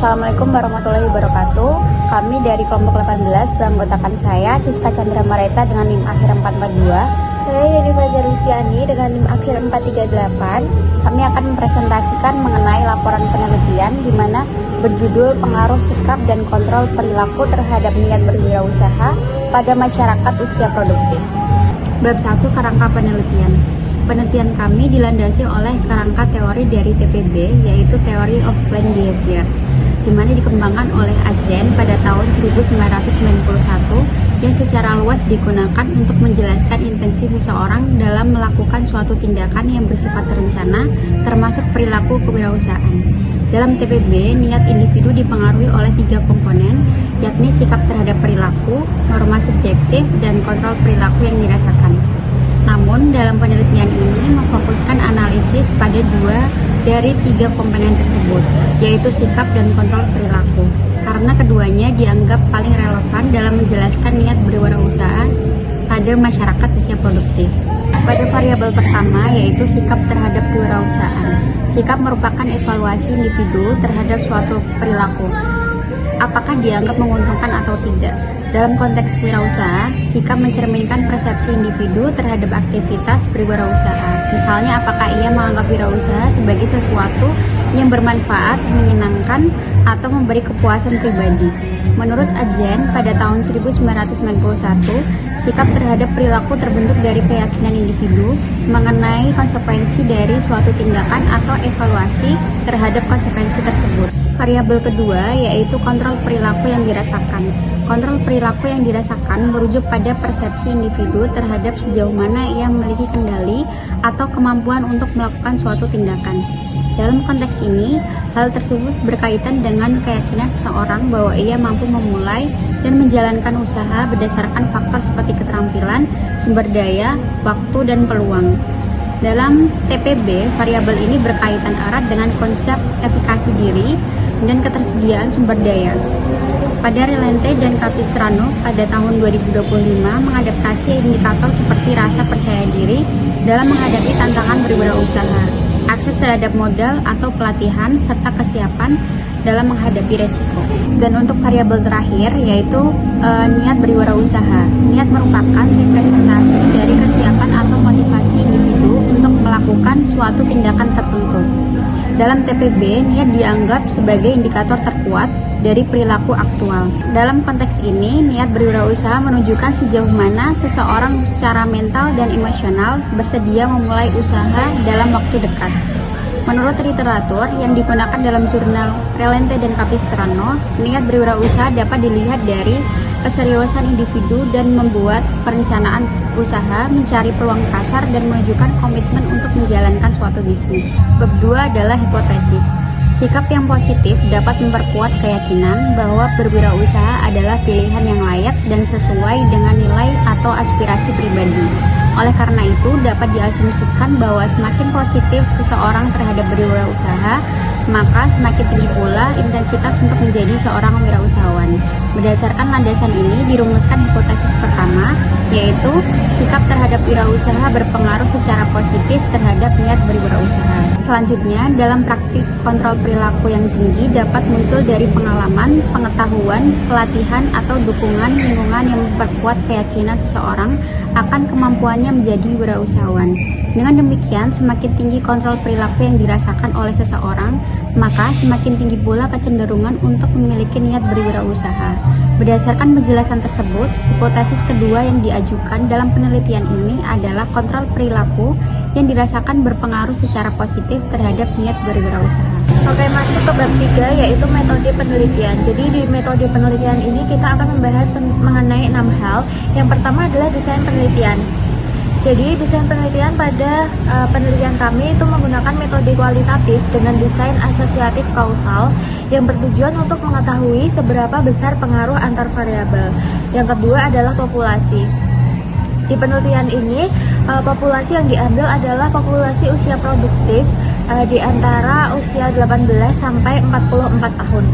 Assalamualaikum warahmatullahi wabarakatuh. Kami dari kelompok 18 beranggotakan saya, Ciska Chandra Mareta dengan NIM akhir 442. Saya Yeni Fajar Listiani dengan NIM akhir 438. Kami akan mempresentasikan mengenai laporan penelitian di mana berjudul pengaruh sikap dan kontrol perilaku terhadap niat berwirausaha pada masyarakat usia produktif. Bab 1, kerangka penelitian. Penelitian kami dilandasi oleh kerangka teori dari TPB, yaitu Theory of Planned Behavior, di mana dikembangkan oleh Azen pada tahun 1991 yang secara luas digunakan untuk menjelaskan intensi seseorang dalam melakukan suatu tindakan yang bersifat terencana, termasuk perilaku kewirausahaan. Dalam TPB, niat individu dipengaruhi oleh 3 komponen, yakni sikap terhadap perilaku, norma subjektif, dan kontrol perilaku yang dirasakan. Namun, dalam penelitian ini memfokuskan analisis pada 2 dari 3 komponen tersebut, yaitu sikap dan kontrol perilaku, karena keduanya dianggap paling relevan dalam menjelaskan niat berwirausaha pada masyarakat usia produktif. Pada variabel pertama, yaitu sikap terhadap kewirausahaan. Sikap merupakan evaluasi individu terhadap suatu perilaku, apakah dianggap menguntungkan atau tidak. Dalam konteks wirausaha, sikap mencerminkan persepsi individu terhadap aktivitas berwirausaha. Misalnya, apakah ia menganggap wirausaha sebagai sesuatu yang bermanfaat, menyenangkan, atau memberi kepuasan pribadi. Menurut Azen, pada tahun 1991, sikap terhadap perilaku terbentuk dari keyakinan individu mengenai konsekuensi dari suatu tindakan atau evaluasi terhadap konsekuensi tersebut. Variabel kedua yaitu kontrol perilaku yang dirasakan. Kontrol perilaku yang dirasakan merujuk pada persepsi individu terhadap sejauh mana ia memiliki kendali atau kemampuan untuk melakukan suatu tindakan. Dalam konteks ini, hal tersebut berkaitan dengan keyakinan seseorang bahwa ia mampu memulai dan menjalankan usaha berdasarkan faktor seperti keterampilan, sumber daya, waktu, dan peluang. Dalam TPB, variabel ini berkaitan erat dengan konsep efikasi diri dan ketersediaan sumber daya. Pada Relente dan Capistrano pada tahun 2025 mengadaptasi indikator seperti rasa percaya diri dalam menghadapi tantangan berwirausaha, akses terhadap modal atau pelatihan, serta kesiapan dalam menghadapi resiko. Dan untuk variabel terakhir yaitu niat berwirausaha. Niat merupakan representasi dari kesiapan atau motivasi individu untuk melakukan suatu tindakan tertentu. Dalam TPB, niat dianggap sebagai indikator terkuat dari perilaku aktual. Dalam konteks ini, niat berwirausaha menunjukkan sejauh mana seseorang secara mental dan emosional bersedia memulai usaha dalam waktu dekat. Menurut literatur yang digunakan dalam jurnal Relente dan Capistrano, niat berwirausaha dapat dilihat dari keseriusan individu dan membuat perencanaan usaha, mencari peluang pasar, dan menunjukkan komitmen untuk menjalankan suatu bisnis. Bab 2 adalah hipotesis. Sikap yang positif dapat memperkuat keyakinan bahwa berwirausaha adalah pilihan yang layak dan sesuai dengan nilai atau aspirasi pribadi. Oleh karena itu, dapat diasumsikan bahwa semakin positif seseorang terhadap berwirausaha, maka semakin tinggi pula intensitas untuk menjadi seorang wirausahawan. Berdasarkan landasan ini, dirumuskan hipotesis pertama, yaitu sikap terhadap wirausaha berpengaruh secara positif terhadap niat berwirausaha. Selanjutnya, dalam praktik kontrol perilaku yang tinggi dapat muncul dari pengalaman, pengetahuan, pelatihan, atau dukungan lingkungan yang memperkuat keyakinan seseorang akan kemampuannya menjadi wirausahawan. Dengan demikian, semakin tinggi kontrol perilaku yang dirasakan oleh seseorang, maka semakin tinggi pula kecenderungan untuk memiliki niat berwirausaha. Berdasarkan penjelasan tersebut, hipotesis kedua yang diajukan dalam penelitian ini adalah kontrol perilaku yang dirasakan berpengaruh secara positif terhadap niat berwirausaha. Oke, masuk ke bab 3 yaitu metode penelitian. Jadi di metode penelitian ini kita akan membahas mengenai 6 hal. Yang pertama adalah desain penelitian. Jadi desain penelitian pada penelitian kami itu menggunakan metode kualitatif dengan desain asosiatif kausal yang bertujuan untuk mengetahui seberapa besar pengaruh antar variabel. Yang kedua adalah populasi. Di penelitian ini, populasi yang diambil adalah populasi usia produktif di antara usia 18 sampai 44 tahun.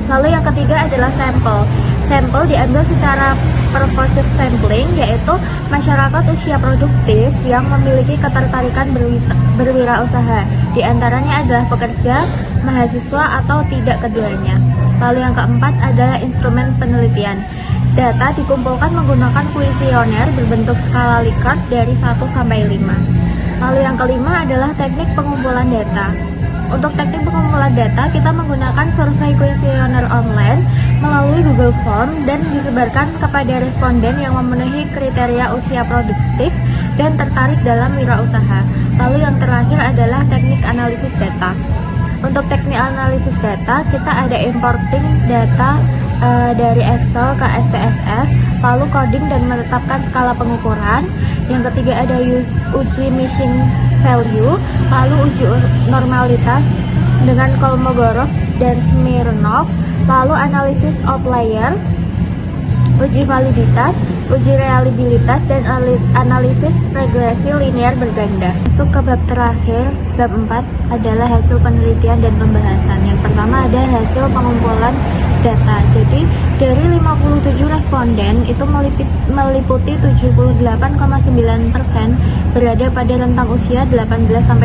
Lalu yang ketiga adalah sampel. Sampel diambil secara purposive sampling, yaitu masyarakat usia produktif yang memiliki ketertarikan berwirausaha. Di antaranya adalah pekerja, mahasiswa, atau tidak keduanya. Lalu yang keempat adalah instrumen penelitian. Data dikumpulkan menggunakan kuesioner berbentuk skala Likert dari 1 sampai 5. Lalu yang kelima adalah teknik pengumpulan data. Untuk teknik pengumpulan data, kita menggunakan survei kuesioner online melalui Google Form dan disebarkan kepada responden yang memenuhi kriteria usia produktif dan tertarik dalam wirausaha. Lalu yang terakhir adalah teknik analisis data. Untuk teknik analisis data, kita ada importing data dari Excel ke SPSS, lalu coding dan menetapkan skala pengukuran. Yang ketiga ada uji missing value, lalu uji normalitas dengan Kolmogorov dan Smirnov, lalu analisis outlier, uji validitas, uji reliabilitas, dan analisis regresi linear berganda. Masuk ke bab terakhir, bab 4 adalah hasil penelitian dan pembahasan. Yang pertama ada hasil pengumpulan data. Jadi dari 57 responden itu meliputi 78,9% berada pada rentang usia 18-24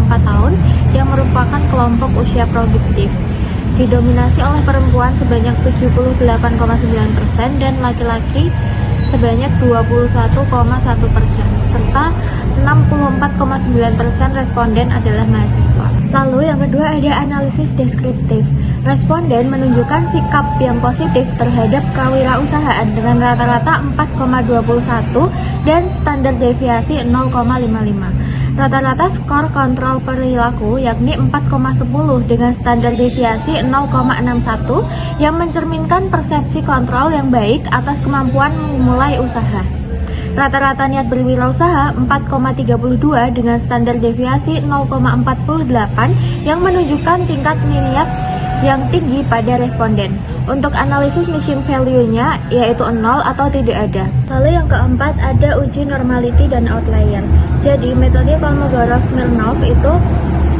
tahun yang merupakan kelompok usia produktif. Didominasi oleh perempuan sebanyak 78,9% dan laki-laki sebanyak 21,1%, serta 64,9% responden adalah mahasiswa. Lalu yang kedua ada analisis deskriptif. Responden menunjukkan sikap yang positif terhadap kewirausahaan dengan rata-rata 4,21 dan standar deviasi 0,55. Rata-rata skor kontrol perilaku yakni 4,10 dengan standar deviasi 0,61 yang mencerminkan persepsi kontrol yang baik atas kemampuan memulai usaha. Rata-rata niat berwirausaha 4,32 dengan standar deviasi 0,48 yang menunjukkan tingkat niat yang tinggi pada responden. Untuk analisis mission value-nya yaitu 0 atau tidak ada. Lalu yang keempat ada uji normality dan outlier. Jadi metode Kolmogorov-Smirnov itu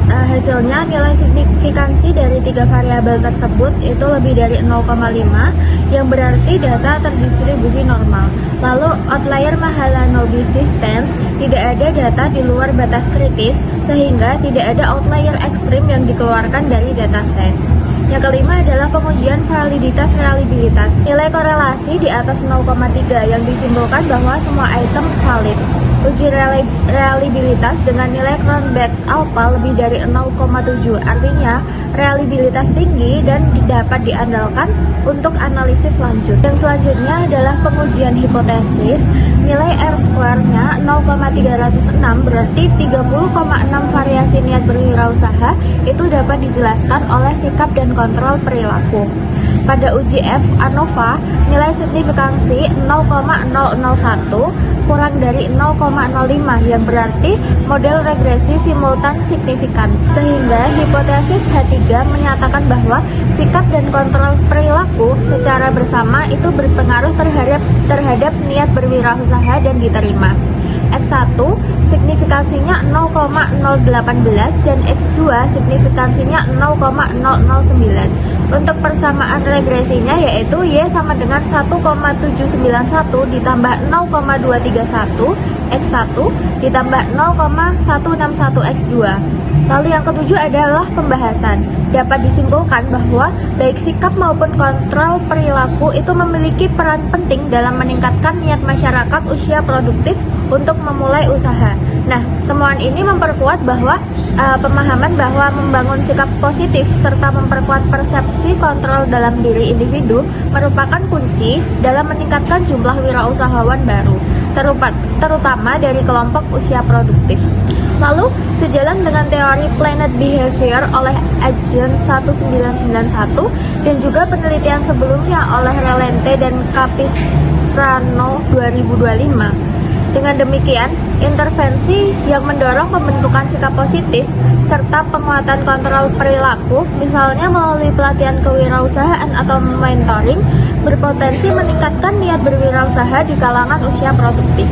hasilnya nilai signifikansi dari 3 variabel tersebut itu lebih dari 0,5 yang berarti data terdistribusi normal. Lalu outlier Mahalanobis distance, tidak ada data di luar batas kritis sehingga tidak ada outlier ekstrim yang dikeluarkan dari dataset. Yang kelima adalah pengujian validitas reliabilitas. Nilai korelasi di atas 0,3 yang disimpulkan bahwa semua item valid. Uji reliabilitas dengan nilai Cronbach's alpha lebih dari 0,7, artinya reliabilitas tinggi dan dapat diandalkan untuk analisis lanjut. Yang selanjutnya adalah pengujian hipotesis. Nilai R-square-nya 0,306 berarti 30,6 variasi niat berwirausaha itu dapat dijelaskan oleh sikap dan kontrol perilaku. Pada uji F ANOVA, nilai signifikansi 0,001 kurang dari 0,05 yang berarti model regresi simultan signifikan. Sehingga hipotesis H3 menyatakan bahwa sikap dan kontrol perilaku secara bersama itu berpengaruh terhadap niat berwirausaha dan diterima. X1 signifikansinya 0,018 dan X2 signifikansinya 0,009. Untuk persamaan regresinya yaitu Y sama dengan 1,791 ditambah 0,231 X1 ditambah 0,161 X2. Lalu yang ketujuh adalah pembahasan. Dapat disimpulkan bahwa baik sikap maupun kontrol perilaku itu memiliki peran penting dalam meningkatkan niat masyarakat usia produktif untuk memulai usaha. Nah, temuan ini memperkuat bahwa pemahaman bahwa membangun sikap positif serta memperkuat persepsi kontrol dalam diri individu merupakan kunci dalam meningkatkan jumlah wirausahawan baru, terutama dari kelompok usia produktif. Lalu, sejalan dengan teori Planet Behavior oleh Adjen 1991 dan juga penelitian sebelumnya oleh Relente dan Capistrano 2025. Dengan demikian, intervensi yang mendorong pembentukan sikap positif serta penguatan kontrol perilaku, misalnya melalui pelatihan kewirausahaan atau mentoring, berpotensi meningkatkan niat berwirausaha di kalangan usia produktif.